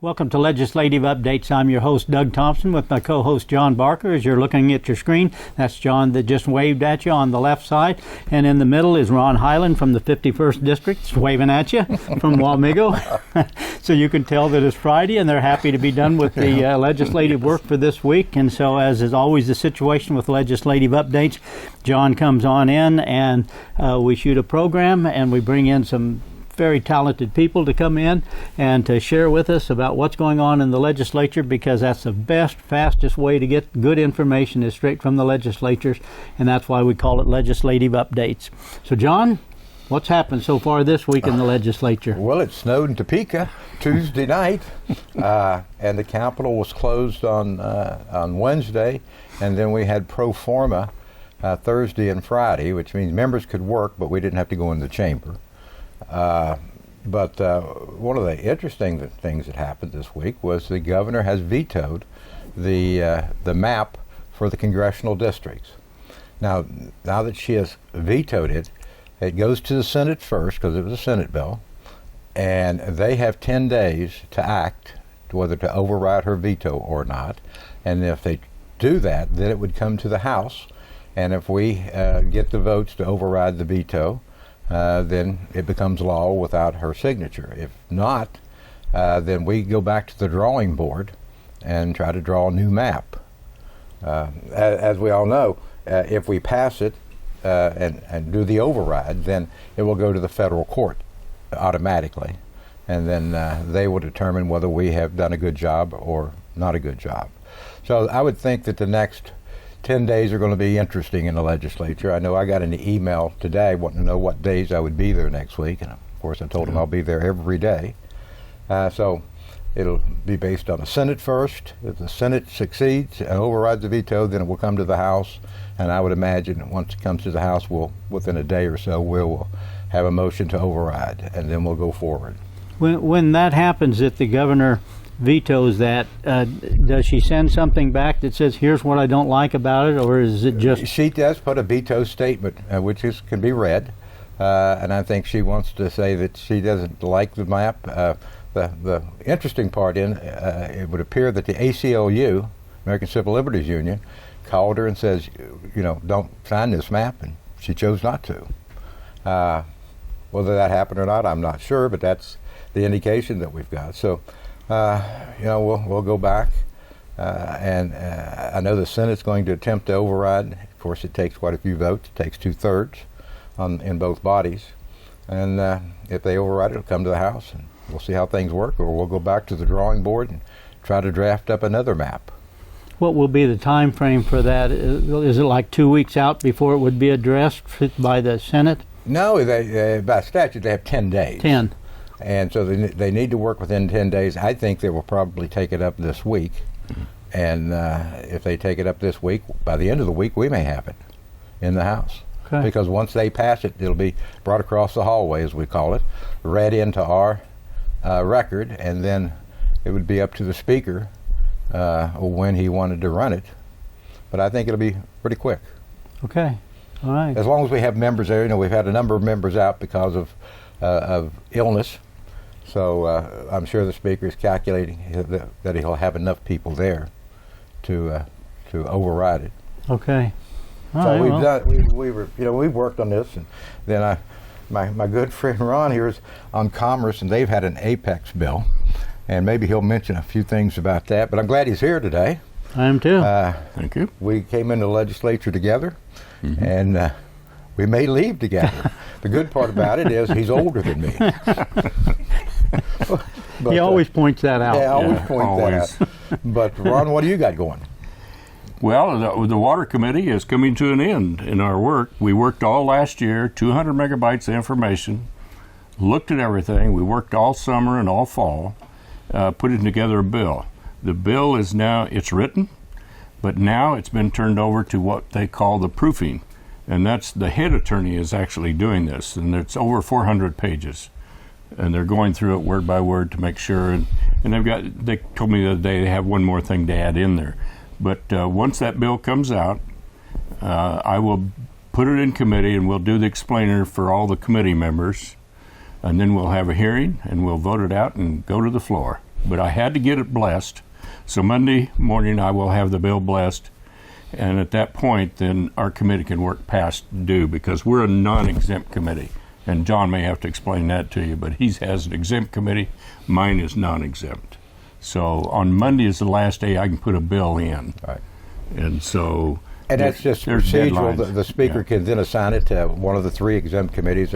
Welcome to Legislative Updates. I'm your host, Doug Thompson, with my co-host, John Barker. As you're looking at your screen, that's John that just waved at you on the left side. And in the middle is Ron Highland from the 51st District, waving at you from Wamego. So you can tell that it's Friday, and they're happy to be done with the legislative work for this week. And so, as is always the situation with Legislative Updates, John comes on in, and we shoot a program, and we bring in some very talented people to come in and to share with us about what's going on in the legislature, because that's the best, fastest way to get good information is straight from the legislatures, and that's why we call it Legislative Updates. So, John, what's happened so far this week in the legislature? Well, it snowed in Topeka Tuesday night, and the Capitol was closed on Wednesday, and then we had pro forma Thursday and Friday, which means members could work, but we didn't have to go in the chamber. But one of the interesting things that happened this week was the governor has vetoed the map for the congressional districts. Now that she has vetoed it, it goes to the Senate first, because it was a Senate bill, and they have 10 days to act, whether to override her veto or not. And if they do that, then it would come to the House, and if we get the votes to override the veto, then it becomes law without her signature. If not, then we go back to the drawing board and try to draw a new map. As we all know, if we pass it and do the override, then it will go to the federal court automatically, and then they will determine whether we have done a good job or not a good job. So I would think that the next 10 days are going to be interesting in the legislature. I know I got an email today wanting to know what days I would be there next week, and of course I told them I'll be there every day. So it'll be based on the Senate first. If the Senate succeeds and overrides the veto, then it will come to the House, and I would imagine once it comes to the House, within a day or so, we'll have a motion to override, and then we'll go forward. When that happens, that the governor vetoes that, does she send something back that says, here's what I don't like about it, or is it just... She does put a veto statement, which can be read, and I think she wants to say that she doesn't like the map. The interesting part it would appear that the ACLU, American Civil Liberties Union, called her and says, don't sign this map, and she chose not to. Whether that happened or not, I'm not sure, but that's the indication that we've got. So we'll go back, and I know the Senate's going to attempt to override. Of course, it takes quite a few votes. It takes 2/3 in both bodies, and if they override it, it'll come to the House, and we'll see how things work, or we'll go back to the drawing board and try to draft up another map. What will be the time frame for that? Is it like 2 weeks out before it would be addressed by the Senate? No, by statute they have 10 days. 10. And so they need to work within 10 days. I think they will probably take it up this week. And if they take it up this week, by the end of the week, we may have it in the House. Okay. Because once they pass it, it'll be brought across the hallway, as we call it, read into our record, and then it would be up to the Speaker when he wanted to run it. But I think it'll be pretty quick. Okay. All right. As long as we have members there. We've had a number of members out because of illness. So I'm sure the Speaker is calculating that he'll have enough people there to override it. Okay. All so right, we've worked on this, and then my good friend Ron here is on Commerce, and they've had an Apex bill, and maybe he'll mention a few things about that. But I'm glad he's here today. I am too. Thank you. We came into the legislature together, and we may leave together. The good part about it is he's older than me. But, he always points that out. Yeah, always that out. But Ron, what do you got going? Well, the Water Committee is coming to an end in our work. We worked all last year, 200 megabytes of information, looked at everything. We worked all summer and all fall, putting together a bill. The bill is now, it's written, but now it's been turned over to what they call the proofing. And that's the head attorney is actually doing this, and it's over 400 pages. And they're going through it word by word to make sure. And they told me the other day they have one more thing to add in there. But once that bill comes out, I will put it in committee, and we'll do the explainer for all the committee members. And then we'll have a hearing, and we'll vote it out and go to the floor. but I had to get it blessed. So Monday morning I will have the bill blessed, and at that point then our committee can work past due, because we're a non-exempt committee. And John may have to explain that to you, but he has an exempt committee. Mine is non-exempt. So on Monday is the last day I can put a bill in. Right. And so... And that's just there's procedural. deadlines. The speaker Yeah. can then assign it to one of the three exempt committees: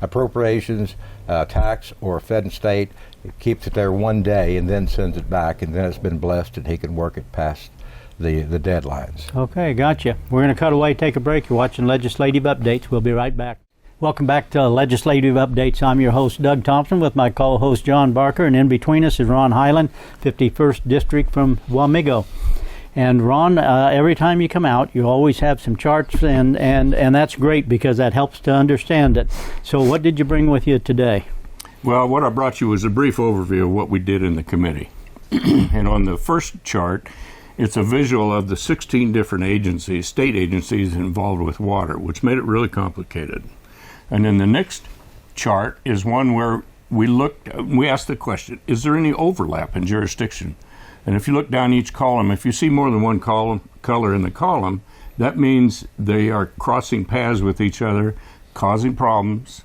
appropriations, tax, or Fed and state. It keeps it there one day and then sends it back, and then it's been blessed, and he can work it past the deadlines. Okay, gotcha. We're going to cut away, take a break. You're watching Legislative Updates. We'll be right back. Welcome back to Legislative Updates. I'm your host, Doug Thompson, with my co-host, John Barker, and in between us is Ron Highland, 51st District from Wamego. And Ron, every time you come out, you always have some charts, and that's great because that helps to understand it. So what did you bring with you today? Well, what I brought you was a brief overview of what we did in the committee. And on the first chart, it's a visual of the 16 different agencies, state agencies involved with water, which made it really complicated. And then the next chart is one where we asked the question, is there any overlap in jurisdiction? And if you look down each column, if you see more than one color in the column, that means they are crossing paths with each other, causing problems,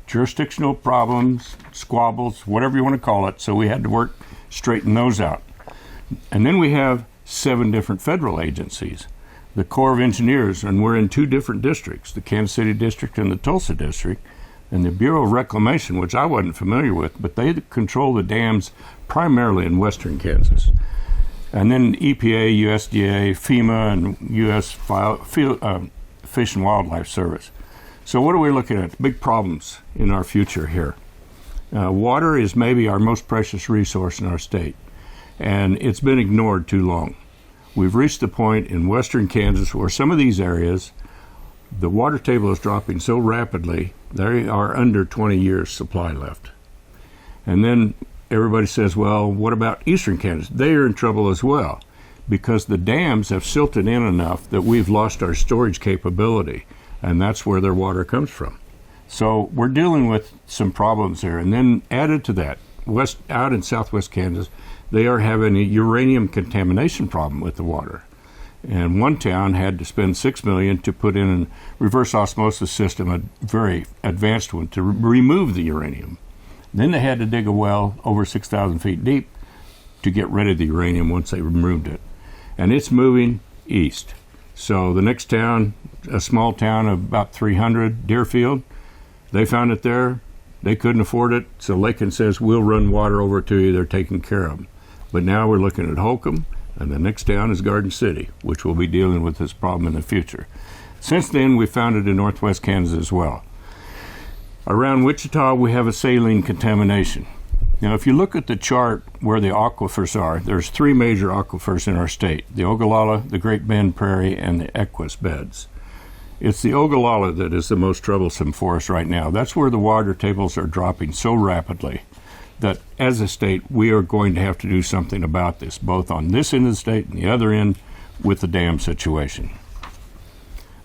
jurisdictional problems, squabbles, whatever you want to call it. So we had to straighten those out. And then we have 7 different federal agencies. The Corps of Engineers, and we're in 2 different districts, the Kansas City District and the Tulsa District, and the Bureau of Reclamation, which I wasn't familiar with, but they control the dams primarily in western Kansas. And then EPA, USDA, FEMA, and U.S. Fish and Wildlife Service. So what are we looking at? Big problems in our future here. Water is maybe our most precious resource in our state, and it's been ignored too long. We've reached the point in western Kansas where some of these areas, the water table is dropping so rapidly, they are under 20 years supply left. And then everybody says, well, what about eastern Kansas? They are in trouble as well, because the dams have silted in enough that we've lost our storage capability, and that's where their water comes from. So we're dealing with some problems there. And then added to that, out in southwest Kansas, they are having a uranium contamination problem with the water. And one town had to spend $6 million to put in a reverse osmosis system, a very advanced one, to remove the uranium. Then they had to dig a well over 6,000 feet deep to get rid of the uranium once they removed it. And it's moving east. So the next town, a small town of about 300, Deerfield, they found it there. They couldn't afford it, so Lakin says, we'll run water over to you. They're taking care of them. But now we're looking at Holcomb, and the next town is Garden City, which will be dealing with this problem in the future. Since then, we found it in northwest Kansas as well. Around Wichita, we have a saline contamination. Now, if you look at the chart where the aquifers are, there's 3 major aquifers in our state: the Ogallala, the Great Bend Prairie, and the Equus beds. It's the Ogallala that is the most troublesome for us right now. That's where the water tables are dropping so rapidly that as a state, we are going to have to do something about this, both on this end of the state and the other end with the dam situation.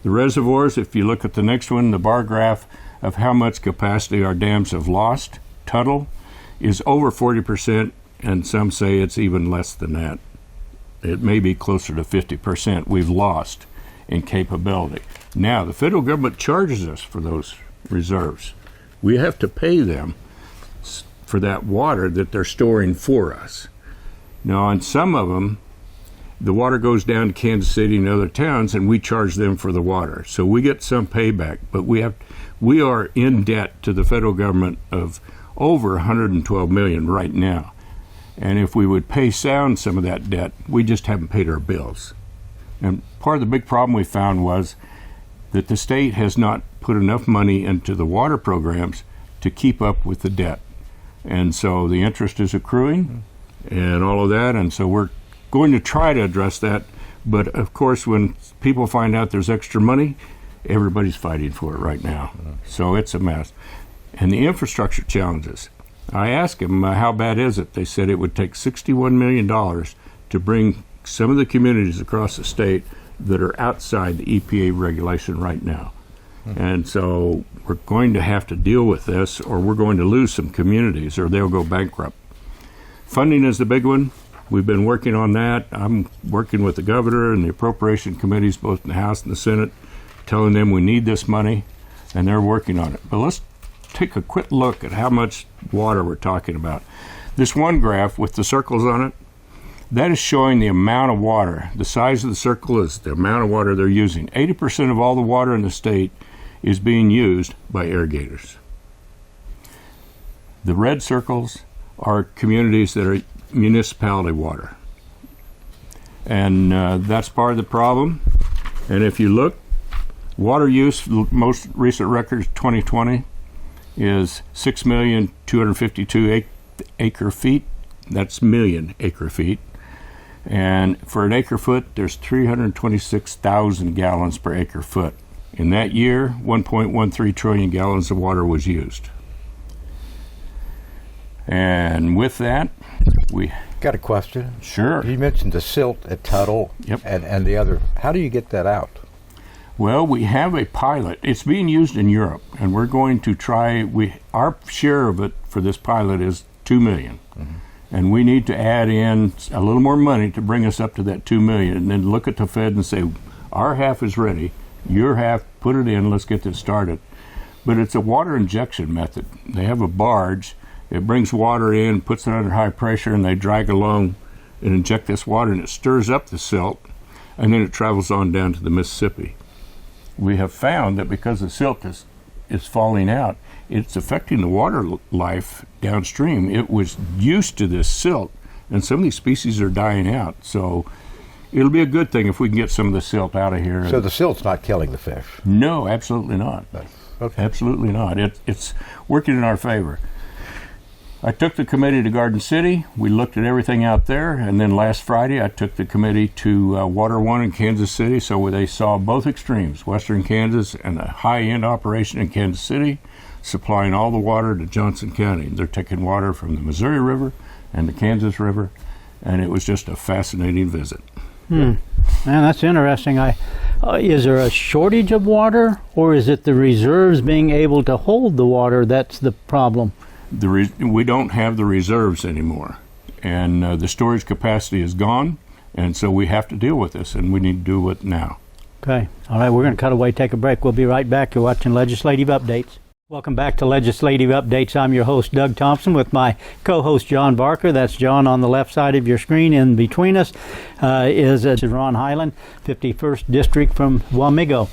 The reservoirs, if you look at the next one, the bar graph of how much capacity our dams have lost, Tuttle, is over 40%, and some say it's even less than that. It may be closer to 50% we've lost in capability. Now, the federal government charges us for those reserves. We have to pay them for that water that they're storing for us. Now, on some of them, the water goes down to Kansas City and other towns, and we charge them for the water. So we get some payback, but we are in debt to the federal government of over $112 million right now. And if we would pay sound some of that debt, we just haven't paid our bills. And part of the big problem we found was that the state has not put enough money into the water programs to keep up with the debt. And so the interest is accruing and all of that, and so we're going to try to address that. But of course, when people find out there's extra money, everybody's fighting for it right now. So it's a mess. And the infrastructure challenges. I asked them, how bad is it? They said it would take $61 million to bring some of the communities across the state that are outside the EPA regulation right now. And so we're going to have to deal with this, or we're going to lose some communities, or they'll go bankrupt. Funding is the big one. We've been working on that. I'm working with the governor and the appropriation committees, both in the House and the Senate, telling them we need this money, and they're working on it. But let's take a quick look at how much water we're talking about. This one graph with the circles on it, that is showing the amount of water. The size of the circle is the amount of water they're using. 80% of all the water in the state is being used by irrigators. The red circles are communities that are municipality water. And that's part of the problem. And if you look, water use, most recent record 2020 is 6,252,000 acre feet. That's million acre feet. And for an acre foot, there's 326,000 gallons per acre foot. In that year, 1.13 trillion gallons of water was used. And with that, we Got a question. Sure. You mentioned the silt at Tuttle. Yep. And the other. How do you get that out? Well, we have a pilot. It's being used in Europe, and we're going to try. Our share of it for this pilot is $2 million, and we need to add in a little more money to bring us up to that $2 million, and then look at the Fed and say, our half is ready, your half, put it in. Let's get this started. But it's a water injection method. They have a barge. It brings water in, puts it under high pressure, and they drag along and inject this water, and it stirs up the silt, and then it travels on down to the Mississippi. We have found that because the silt is falling out, it's affecting the water life downstream. It was used to this silt, and some of these species are dying out. So it'll be a good thing if we can get some of the silt out of here. So the silt's not killing the fish? No, absolutely not. Okay. Absolutely not. It's working in our favor. I took the committee to Garden City. We looked at everything out there, and then last Friday I took the committee to Water One in Kansas City, so they saw both extremes, western Kansas and a high-end operation in Kansas City, supplying all the water to Johnson County. They're taking water from the Missouri River and the Kansas River, and it was just a fascinating visit. Man, that's interesting. Is there a shortage of water, or is it the reserves being able to hold the water that's the problem? We don't have the reserves anymore, and the storage capacity is gone, and so we have to deal with this, and we need to do it now. Okay. All right, we're going to cut away, take a break. We'll be right back. You're watching Legislative Updates. Welcome back to Legislative Updates. I'm your host, Doug Thompson, with my co-host, John Barker. That's John on the left side of your screen. In between us is Ron Highland, 51st District from Wamego.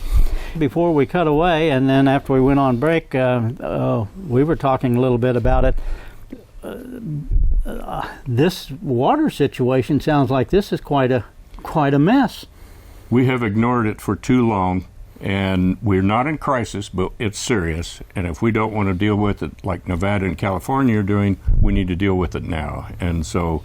Before we cut away, and then after we went on break, we were talking a little bit about it. This water situation sounds like this is quite a mess. We have ignored it for too long, and we're not in crisis, but it's serious. And if we don't want to deal with it like Nevada and California are doing, we need to deal with it now. And so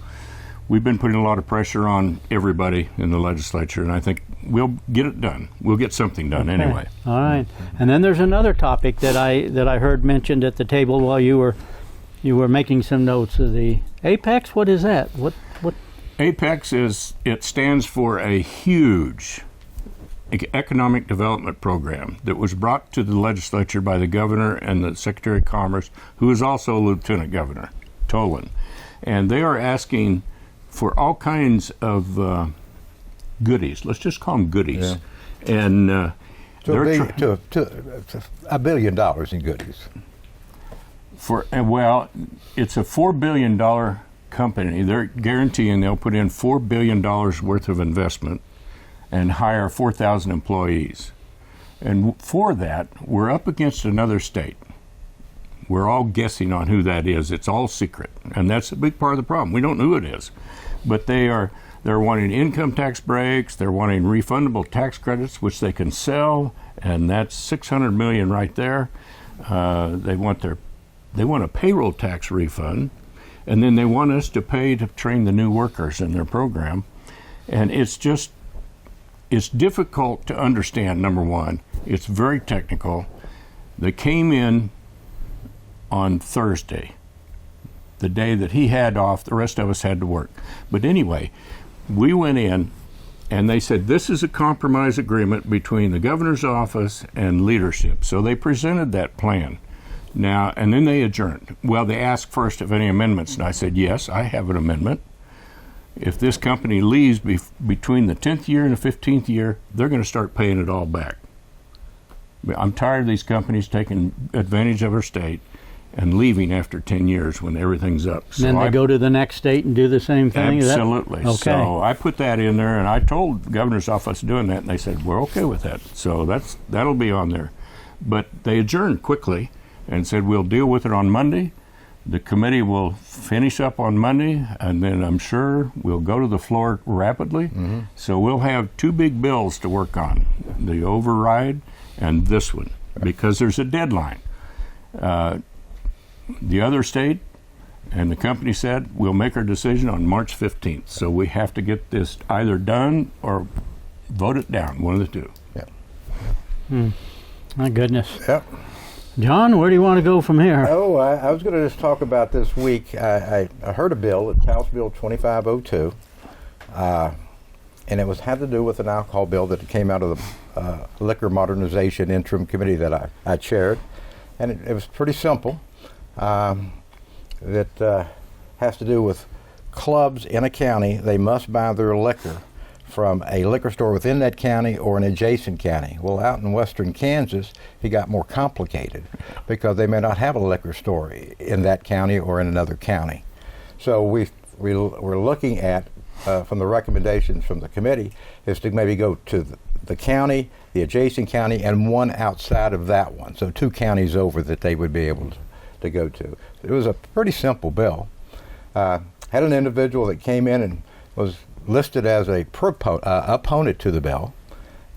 we've been putting a lot of pressure on everybody in the legislature, and I think we'll get it done. We'll get something done anyway. All right. And then there's another topic that I heard mentioned at the table while you were making some notes. The Apex. What is that? What? Apex stands for a huge economic development program that was brought to the legislature by the governor and the Secretary of Commerce, who is also Lieutenant Governor Tolan. And they are asking for all kinds of goodies. Let's just call them goodies. Yeah. And to $1 billion in goodies. It's a $4 billion company. They're guaranteeing they'll put in $4 billion worth of investment and hire 4,000 employees. And for that, we're up against another state. We're all guessing on who that is. It's all secret. And that's a big part of the problem. We don't know who it is. But they're wanting income tax breaks, they're wanting refundable tax credits, which they can sell, and that's $600 million right there. They want a payroll tax refund, and then they want us to pay to train the new workers in their program. And it's difficult to understand, number one. It's very technical. They came in on Thursday, the day that he had off. The rest of us had to work. But anyway, we went in And they said, this is a compromise agreement between the governor's office and leadership. So they presented that plan. Now, and then they adjourned. Well, they asked first if any amendments, and I said, yes, I have an amendment. If this company leaves between the 10th year and the 15th year, they're going to start paying it all back. I'm tired of these companies taking advantage of our state and leaving after 10 years when everything's up. So then they go to the next state and do the same thing? Absolutely. Okay. So I put that in there, and I told the governor's office doing that, and they said, we're okay with that. So that'll be on there. But they adjourned quickly and said, we'll deal with it on Monday. The committee will finish up on Monday, and then I'm sure we'll go to the floor rapidly. Mm-hmm. So we'll have two big bills to work on, the override and this one, because there's a deadline. The other state and the company said, we'll make our decision on March 15th. So we have to get this either done or vote it down, one of the two. Yeah. My goodness. Yep. John, where do you want to go from here? Oh, I was going to just talk about this week. I heard a bill, it's House Bill 2502, and it had to do with an alcohol bill that came out of the Liquor Modernization Interim Committee that I chaired. And it was pretty simple. That has to do with clubs in a county. They must buy their liquor from a liquor store within that county or an adjacent county. Well, out in western Kansas, it got more complicated because they may not have a liquor store in that county or in another county. So we're looking at, from the recommendations from the committee, is to maybe go to the county, the adjacent county, and one outside of that one. So 2 counties over that they would be able to go to. It was a pretty simple bill. Had an individual that came in and was listed as a opponent to the bill,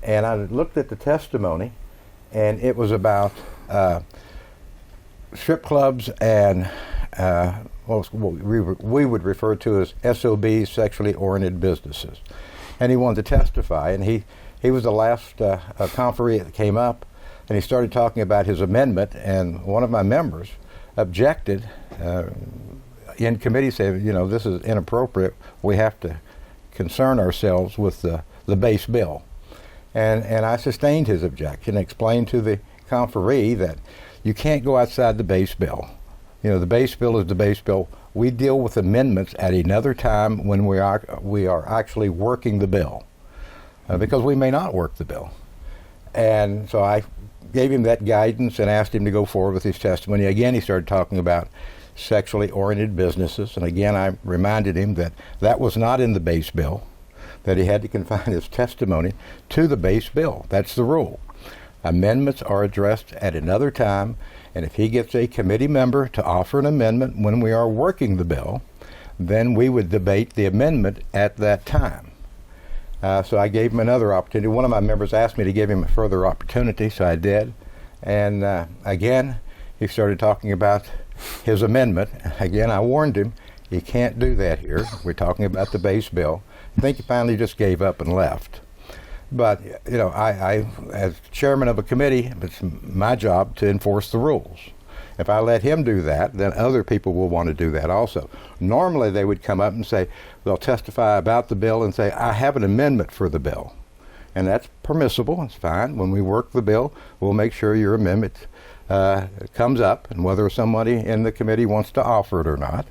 and I looked at the testimony, and it was about strip clubs and what we would refer to as SOBs, sexually oriented businesses. And he wanted to testify, and he was the last conferee that came up, and he started talking about his amendment, and one of my members objected in committee, saying, this is inappropriate. We have to concern ourselves with the base bill. And I sustained his objection, explained to the conferee that you can't go outside the base bill. The base bill is the base bill. We deal with amendments at another time when we are actually working the bill, because we may not work the bill. And so I gave him that guidance and asked him to go forward with his testimony. Again, he started talking about sexually oriented businesses, and again I reminded him that that was not in the base bill, that he had to confine his testimony to the base bill. That's the rule. Amendments are addressed at another time, and if he gets a committee member to offer an amendment when we are working the bill, then we would debate the amendment at that time. So I gave him another opportunity. One of my members asked me to give him a further opportunity, so I did. And again, he started talking about his amendment. Again, I warned him, you can't do that here. We're talking about the base bill. I think he finally just gave up and left. But, I as chairman of a committee, it's my job to enforce the rules. If I let him do that, then other people will want to do that also. Normally they would come up and say, they'll testify about the bill and say, I have an amendment for the bill. And that's permissible, it's fine. When we work the bill, we'll make sure your amendment comes up, and whether somebody in the committee wants to offer it or not.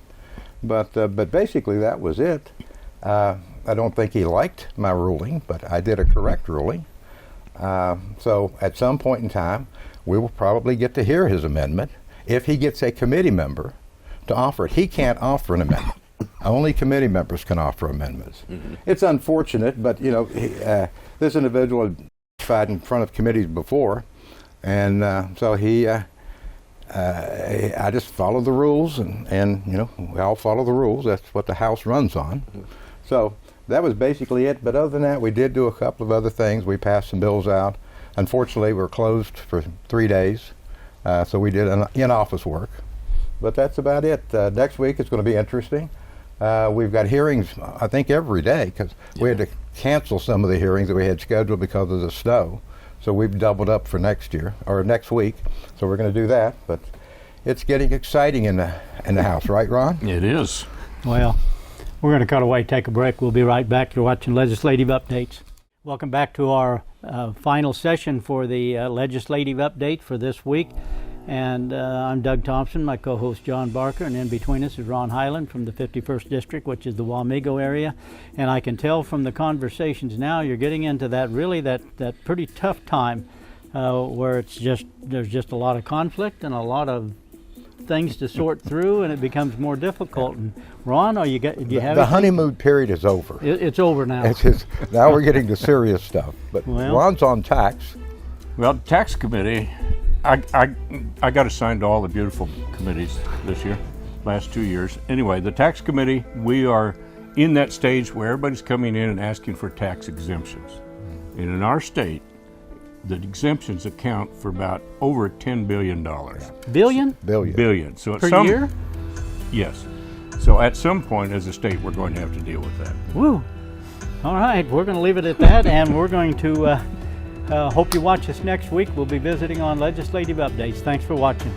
But basically that was it. I don't think he liked my ruling, but I did a correct ruling. So at some point in time, we will probably get to hear his amendment if he gets a committee member to offer it. He can't offer an amendment. Only committee members can offer amendments. Mm-hmm. It's unfortunate, but this individual had testified in front of committees before, and so I just follow the rules, and we all follow the rules. That's what the House runs on. Mm-hmm. So that was basically it. But other than that, we did do a couple of other things. We passed some bills out. Unfortunately, we were closed for 3 days, so we did in-office work. But that's about it. Next week it's going to be interesting. We've got hearings, I think, every day, because we had to cancel some of the hearings that we had scheduled because of the snow. So we've doubled up for next week. So we're going to do that. But it's getting exciting in the House, right, Ron? It is. Well, We're going to cut away, take a break. We'll be right back. You're watching Legislative Updates. Welcome back to our final session for the legislative update for this week. And I'm Doug Thompson, my co-host John Barker, and in between us is Ron Highland from the 51st District, which is the Wamego area. And I can tell from the conversations now you're getting into that pretty tough time where there's just a lot of conflict and a lot of things to sort through, and it becomes more difficult. And Ron, do you have the anything? honeymoon period is over. It's over now. Now we're getting to serious stuff. But Well- Ron's on tax. Well, tax committee, I got assigned to all the beautiful committees this year, last 2 years. Anyway, the tax committee, we are in that stage where everybody's coming in and asking for tax exemptions. And in our state, the exemptions account for about over $10 billion. Billion? Billion. So at Per some year? Yes. So at some point as a state, we're going to have to deal with that. Woo! All right, we're going to leave it at that, and we're going to hope you watch us next week. We'll be visiting on Legislative Updates. Thanks for watching.